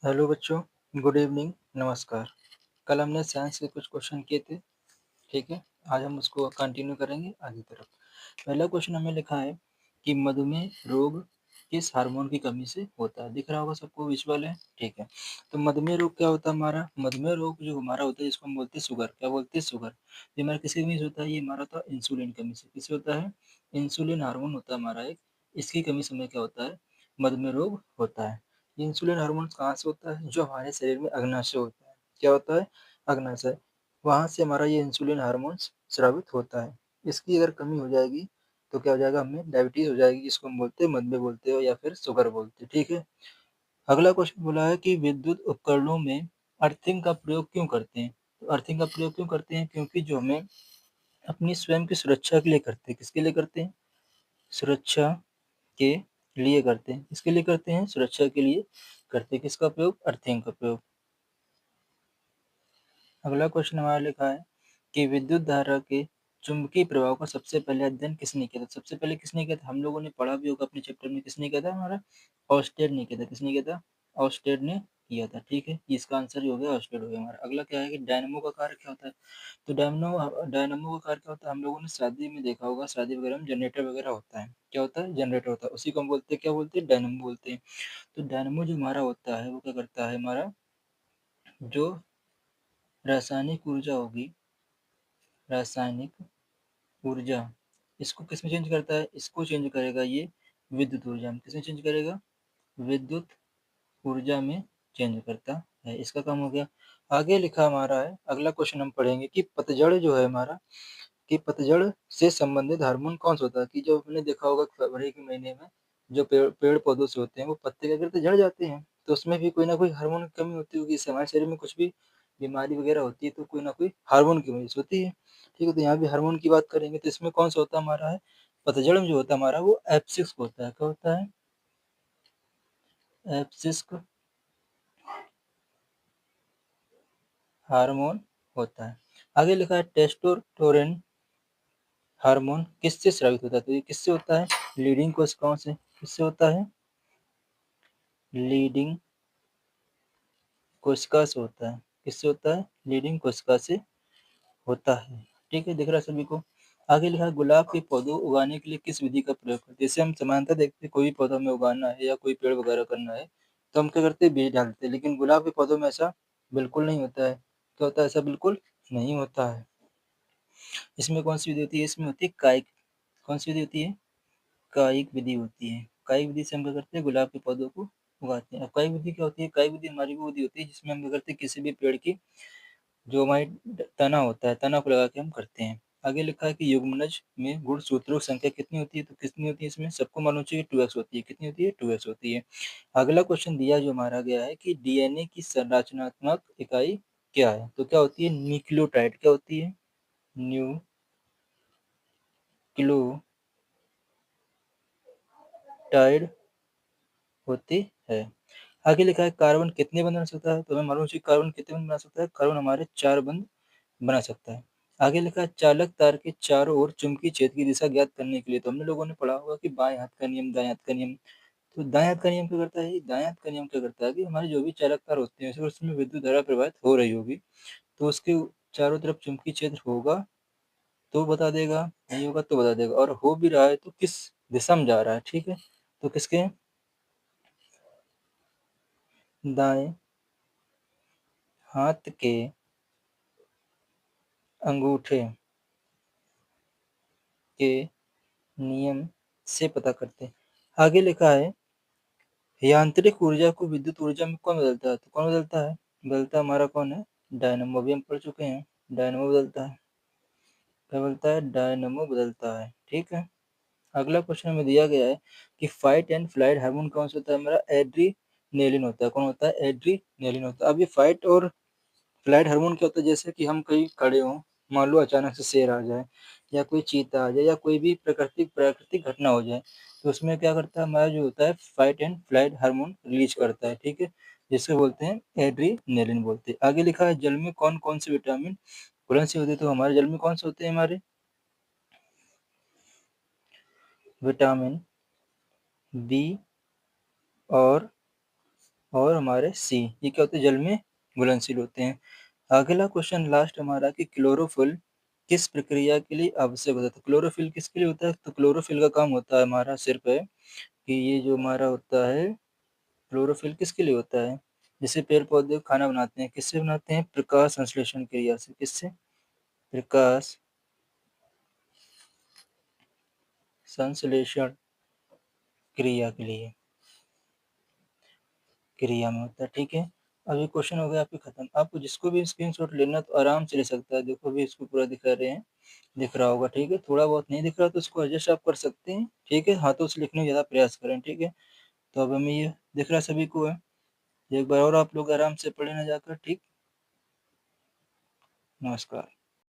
Hello बच्चों, good evening, नमस्कार। कल हमने साइंस के कुछ क्वेश्चन किए थे, ठीक है। आज हम उसको कंटिन्यू करेंगे आगे तरफ। पहला क्वेश्चन हमें लिखा है कि मधुमेह रोग किस हार्मोन की कमी से होता है। दिख रहा होगा सबको, विजुअल है, ठीक है। तो मधुमेह रोग क्या होता है हमारा? मधुमेह रोग जो हमारा होता है, जिसको हम बोलते हैं शुगर, क्या बोलते हैं? शुगर। ये हमारा किसकी कमी से होता है? ये हमारा था इंसुलिन कमी से। किससे होता है? इंसुलिन हार्मोन होता है हमारा एक, इसकी कमी से हमें क्या होता है? मधुमेह रोग होता है। इंसुलिन हार्मोन कहाँ से होता है? जो हमारे शरीर में अग्नाशय होता है। क्या होता है? अग्नाशय। वहाँ से हमारा ये इंसुलिन हार्मोन स्रावित होता है। इसकी अगर कमी हो जाएगी तो क्या हो जाएगा? हमें डायबिटीज हो जाएगी, जिसको हम बोलते हैं मधुमेह बोलते हो या फिर शुगर बोलते हैं, ठीक है। अगला क्वेश्चन बोला है कि विद्युत उपकरणों में अर्थिंग का प्रयोग क्यों करते हैं? तो अर्थिंग का प्रयोग क्यों करते हैं? क्योंकि जो हमें अपनी स्वयं की सुरक्षा के लिए करते हैं। किसके लिए करते हैं? सुरक्षा के लिए करते हैं। किसके लिए करते हैं? सुरक्षा के लिए करते हैं। किसका प्रयोग? अर्थिंग का प्रयोग। अगला क्वेश्चन हमारा लिखा है कि विद्युत धारा के चुंबकीय प्रभाव का सबसे पहले अध्ययन किसने किया था? सबसे पहले किसने किया था? हम लोगों ने पढ़ा भी होगा अपने चैप्टर में। किसने किया था? हमारा ऑस्टेड ने किया था। किसने किया था? ऑस्टेड ने किया था, ठीक है। इसका आंसर ही हो गया, ऑस्टेड हो गया हमारा। अगला क्या है कि डायनेमो का कार्य क्या होता है? तो डायनेमो का कार्य क्या होता है? हम लोगों ने शादी में देखा होगा, शादी वगैरह में जनरेटर वगैरह होता है। क्या होता है? जनरेटर होता है। उसी को हम बोलते हैं, क्या बोलते हैं? डायनेमो बोलते हैं। तो डायनेमो जो हमारा होता है वो क्या करता है? हमारा जो रासायनिक ऊर्जा होगी, रासायनिक ऊर्जा, इसको किसमें चेंज करता है? इसको चेंज करेगा ये विद्युत ऊर्जा में। किसमें चेंज करेगा? विद्युत ऊर्जा में चेंज करता है। इसका काम हो गया। आगे लिखा हमारा है, अगला क्वेश्चन हम पढ़ेंगे कि पतझड़ जो है हमारा, कि पतझड़ से संबंधित हार्मोन कौन सा होता है? कि जो हमने देखा होगा फरवरी के महीने में जो पेड़ पौधों से होते हैं, वो पत्ते क्या करते? झड़ जाते हैं। तो उसमें भी कोई ना कोई हार्मोन की कमी होती होगी। इससे हमारे शरीर में कुछ भी बीमारी वगैरह होती है तो कोई ना कोई हार्मोन की वजह से होती है, ठीक है। तो यहाँ भी हार्मोन की बात करेंगे तो इसमें कौन सा होता है हमारा है? पतझड़ में जो होता है हमारा वो एब्सिक्स होता है। क्या होता है? एब्सिक्स हार्मोन होता है। आगे लिखा है टेस्टोस्टेरोन हार्मोन किससे स्रावित होता है? तो ये किससे होता है? लीडिंग कोशिकाओं से। किससे होता है? लीडिंग कोशिका से होता है। किससे होता है? लीडिंग कोशिका से होता है, ठीक है। दिख रहा है सभी को? आगे लिखा है गुलाब के पौधों उगाने के लिए किस विधि का प्रयोग करते हैं? जैसे हम सामान्यतः देखते हैं, कोई भी पौधा में उगाना है या कोई पेड़ वगैरह करना है तो हम क्या करते हैं? बीज डालते हैं। लेकिन गुलाब के पौधों में ऐसा बिल्कुल नहीं होता है। क्या होता है? ऐसा बिल्कुल नहीं होता है। इसमें कौन सी विधि होती है? इसमें होती है कायिक। कौन सी विधि होती है? कायिक विधि होती है। कायिक विधि से हम क्या करते हैं? गुलाब के पौधों को उगाते हैं। अब कायिक विधि क्या होती है? कायिक विधि हमारी वो विधि होती है जिसमें हम क्या करते हैं? किसी भी पेड़ की जो हमारी तना होता है, तना को लगा के हम करते हैं। आगे लिखा है कि युग्मनज में गुणसूत्रों की संख्या कितनी होती है? तो कितनी होती है? इसमें सबको मालूम चाहिए 2x होती है। कितनी होती है? 2x होती है। अगला क्वेश्चन दिया जो हमारा गया है कि डीएनए की संरचनात्मक इकाई क्या है? तो क्या होती है? न्यूक्लियोटाइड। क्या होती है? न्यूक्लियोटाइड होती है। आगे लिखा है कार्बन कितने बंध बना सकता है? तो हमें मालूम चाहिए कार्बन कितने बंध बना सकता है। कार्बन हमारे 4 बंध बना सकता है। आगे लिखा है चालक तार के चारों ओर चुंबकीय क्षेत्र की दिशा ज्ञात करने के लिए, तो हमने लोगों ने पढ़ा होगा कि बाएं हाथ का नियम, दाएं हाथ का नियम। तो दाएं हाथ का नियम क्या करता है? दाएं हाथ का नियम क्या करता है कि हमारे जो भी चालक तार होते हैं उसमें विद्युत धारा प्रवाहित हो रही होगी तो उसके चारों तरफ चुंबकीय क्षेत्र होगा तो बता देगा, नहीं होगा तो बता देगा, और हो भी रहा है तो किस दिशा में जा रहा है, ठीक है। तो किसके? दाएं हाथ के अंगूठे के नियम से पता करते हैं। आगे लिखा है यांत्रिक ऊर्जा को विद्युत ऊर्जा में कौन बदलता है? तो कौन बदलता है? बदलता हमारा कौन है? डायनमो। अभी हम पढ़ चुके हैं, डायनमो बदलता है। क्या बदलता है? डायनमो बदलता है, ठीक है। अगला क्वेश्चन हमें दिया गया है कि फाइट एंड फ्लाइट हार्मोन कौन सा होता है? हमारा एड्रीनेलिन होता है। कौन होता है? एड्रीनेलिन होता है। अब ये फाइट और फ्लाइट हार्मोन क्या होता है? जैसे कि हम कहीं खड़े हों, मान लो अचानक से शेर आ जाए या कोई चीता आ जाए या कोई भी प्राकृतिक घटना हो जाए तो उसमें क्या करता है? हमारा जो होता है fight and flight hormone release करता है, ठीक है। जिसको बोलते हैं एड्रीनेलिन बोलते हैं। आगे लिखा है जल में कौन कौन से विटामिन घुलनशील होते हैं? तो हमारे जल में कौन से होते हैं? हमारे विटामिन बी और और हमारे सी, ये क्या होते हैं, जल में घुलनशील होते हैं। अगला क्वेश्चन लास्ट हमारा कि क्लोरोफिल किस प्रक्रिया के लिए आवश्यक होता है? तो क्लोरोफिल किसके लिए होता है? तो क्लोरोफिल का काम होता है हमारा सिर्फ है कि ये जो हमारा होता है क्लोरोफिल किसके लिए होता है? जैसे पेड़ पौधे खाना बनाते हैं, किससे बनाते हैं? प्रकाश संश्लेषण क्रिया से। किससे? प्रकाश संश्लेषण क्रिया के लिए, क्रिया में होता है, ठीक है। अब ये क्वेश्चन हो गया आपके खत्म। आपको जिसको भी स्क्रीनशॉट लेना तो आराम से ले सकता है। देखो अभी इसको पूरा दिखा रहे हैं, दिख रहा होगा, ठीक है। थोड़ा बहुत नहीं दिख रहा तो उसको एडजस्ट आप कर सकते हैं, ठीक है। हाथों से लिखने का ज़्यादा प्रयास करें, ठीक है। तो अब हमें ये दिख रहा सभी को है। एक बार और आप लोग आराम से पढ़े ना जाकर, ठीक। नमस्कार।